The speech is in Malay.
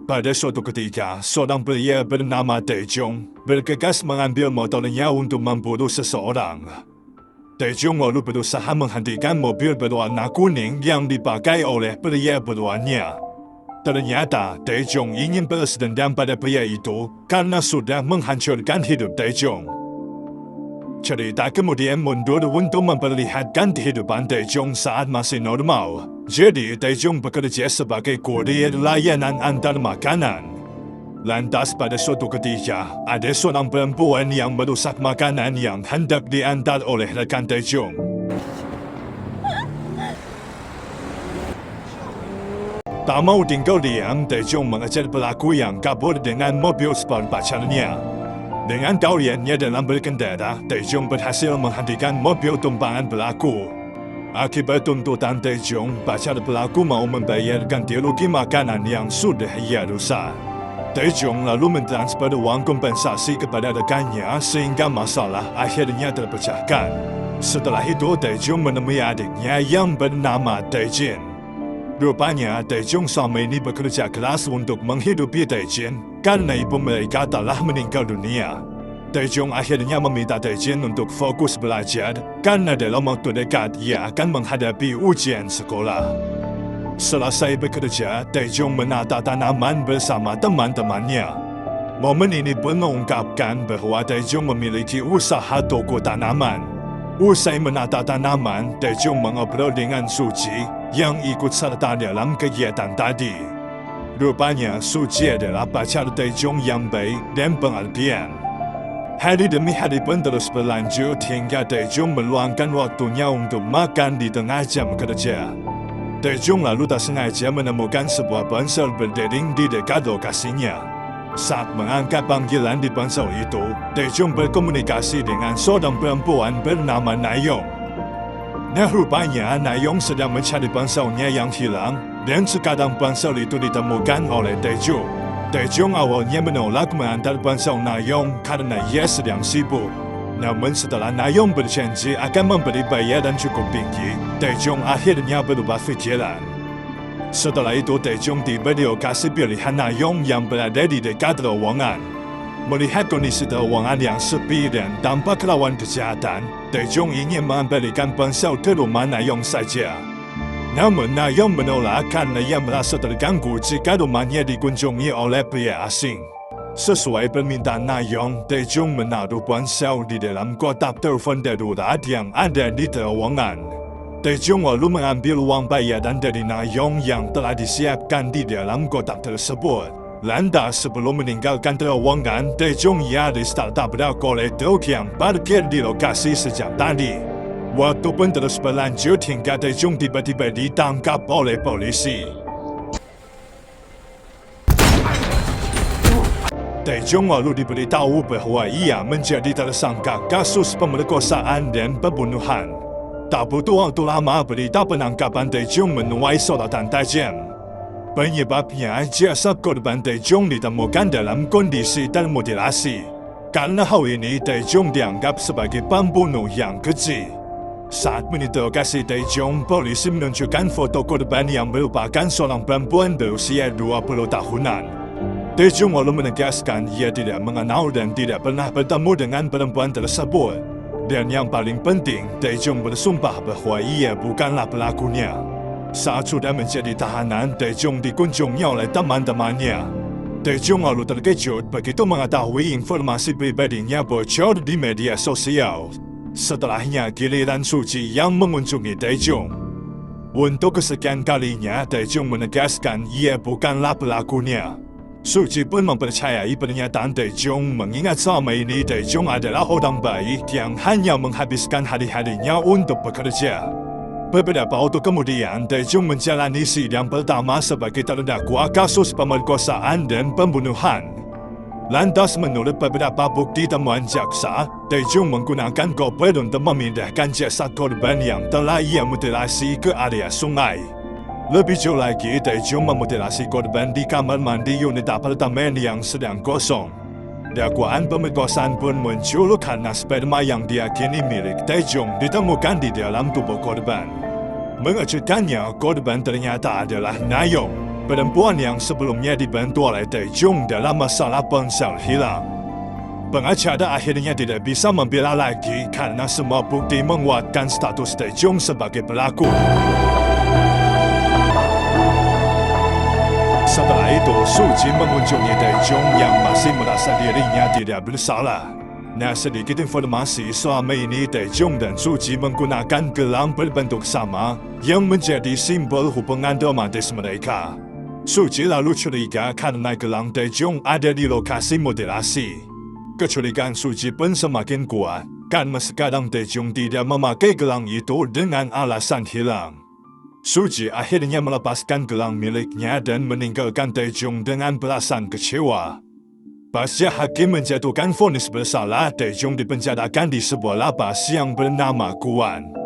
Pada suatu ketika, seorang pria bernama Taejong bergegas mengambil motornya untuk membunuh seseorang. Taejong lalu berusaha menghentikan mobil berwarna kuning yang dipakai oleh pria berwarna. Ternyata, Taejong ingin balas dendam pada pria itu karena sudah menghancurkan hidup Taejong. Cerita kemudian mundur untuk memperlihatkan kehidupan Taejong saat masih normal. Jadi, Taejong bekerja sebagai kurir layanan antar makanan. Lantas pada suatu ketika, ada seorang perempuan yang merusak makanan yang hendak diantar oleh rekan Taejong. Tak mau tinggal diam, Taejong mengejar pelaku yang kabur dengan mobil sport pacarnya. Dengan kauriannya dalam berkendara, Taejong berhasil menghentikan mobil tumpangan pelaku. Akibat tuntutan Taejong, pacar pelaku mau membayar ganti rugi makanan yang sudah ia rusak. Taejong lalu mentransfer uang kompensasi kepada rekannya sehingga masalah akhirnya terpecahkan. Setelah itu, Taejong menemui adiknya yang bernama Taejin. Rupanya, Taejong selama ini bekerja keras untuk menghidupi Taejin karena ibu mereka telah meninggal dunia. Taejong akhirnya meminta Taejin untuk fokus belajar karena dalam waktu dekat ia akan menghadapi ujian sekolah. Selesai bekerja, Taejong menata tanaman bersama teman-temannya. Momen ini pun mengungkapkan bahawa Taejong memiliki usaha toko tanaman. Usai menata tanaman, Taejong mengobrol dengan Suji yang ikut serta dalam kegiatan tadi. Rupanya, Suji adalah pacar Taejong yang baik dan pengertian. Hari demi hari pun terus berlanjut hingga Taejong meluangkan waktunya untuk makan di tengah jam kerja. Taejong lalu tak sengaja menemukan sebuah ponsel berdering di dekat lokasinya. Saat mengangkat panggilan di ponsel itu, Taejong berkomunikasi dengan seorang perempuan bernama Nayong. Nah, rupanya Nayong sedang mencari ponselnya yang hilang dan sekarang ponsel itu ditemukan oleh Taejong. Taejong awalnya menolak mengantar ponsel Nayong karena ia sedang sibuk. Namun setelah Nayong berjanji akan memberi bayaran cukup tinggi, Taejong akhirnya berubah fikiran. Setelah itu, Taejong tiba di lokasi pilihan Nayong yang berada di dekat terowongan. Melihat kondisi terowongan yang sepi dan tampak rawan kejahatan, Taejong ingin memberikan ponsel ke rumah Nayong saja. Namun Nayong menolak karena ia merasa terganggu jika rumahnya dikunjungi oleh pria asing. Sesuai permintaan Nayong, Taejong menaruh ponsel di dalam kotak telefon darurat yang ada di terowongan. Taejong lalu mengambil uang bayaran dari Nayong yang telah disiapkan di dalam kotak tersebut. Lantas sebelum meninggalkan terowongan, Taejong nyaris tertabrak oleh truk yang parkir di lokasi sejak tadi. Waktu pun terus berlanjut hingga Taejong tiba-tiba ditangkap oleh polisi. Taejong lalu diberitahu bahawa ia menjadi tersangka kasus pemerkosaan dan pembunuhan. Tak butuh waktu lama, berita penangkapan Taejong menuai sorotan tajam. Penyebabnya, jasad korban Taejong ditemukan dalam kondisi termutilasi. Karena hal ini, Taejong dianggap sebagai pembunuh yang keji. Saat menginterogasi Taejong, polisi menunjukkan foto korban yang merupakan seorang perempuan berusia 20 tahunan. Taejong lalu menegaskan ia tidak mengenal dan tidak pernah bertemu dengan perempuan tersebut. Dan yang paling penting, Taejong bersumpah bahawa ia bukanlah pelakunya. Saat sudah menjadi tahanan, Taejong dikunjungi oleh teman-temannya. Taejong lalu terkejut begitu mengetahui informasi pribadinya bocor di media sosial. Setelahnya, giliran Suji yang mengunjungi Taejong. Untuk kesekian kalinya, Taejong menegaskan ia bukanlah pelakunya. Suji pun mempercayai pernyataan Taejong mengingat selama ini Taejong adalah orang baik yang hanya menghabiskan hari-harinya untuk bekerja. Beberapa waktu kemudian, Taejong menjalani sidang pertama sebagai terdakwa kasus pemerkosaan dan pembunuhan. Lantas menurut beberapa bukti temuan jaksa, Taejong menggunakan koper untuk memindahkan jasad korban yang telah ia mutilasi ke area sungai. Lebih jauh lagi, Taejong memutilasi korban di kamar mandi unit apartemen yang sedang kosong. Dakwaan pemerkosaan pun muncul karena sperma yang diyakini milik Taejong ditemukan di dalam tubuh korban. Mengejutkannya, korban ternyata adalah Nayong. Perempuan yang sebelumnya dibantu oleh Taejong dalam masalah ponsel hilang. Pengacara akhirnya tidak bisa membela lagi karena semua bukti menguatkan status Taejong sebagai pelaku. Setelah itu, Suji mengunjungi Taejong yang masih merasa dirinya tidak bersalah. Nah, sedikit informasi selama ini Taejong dan Suji menggunakan gelang berbentuk sama yang menjadi simbol hubungan romantis mereka. Suji lalu curiga karena gelang Taejong ada di lokasi moderasi. Kecurigaan Suji pun semakin kuat karena sekarang Taejong tidak memakai gelang itu dengan alasan hilang. Suji akhirnya melepaskan gelang miliknya dan meninggalkan Taejong dengan perasaan kecewa. Pasca hakim menjatuhkan vonis bersalah, Taejong dipenjarakan di sebuah lapas yang bernama Guan.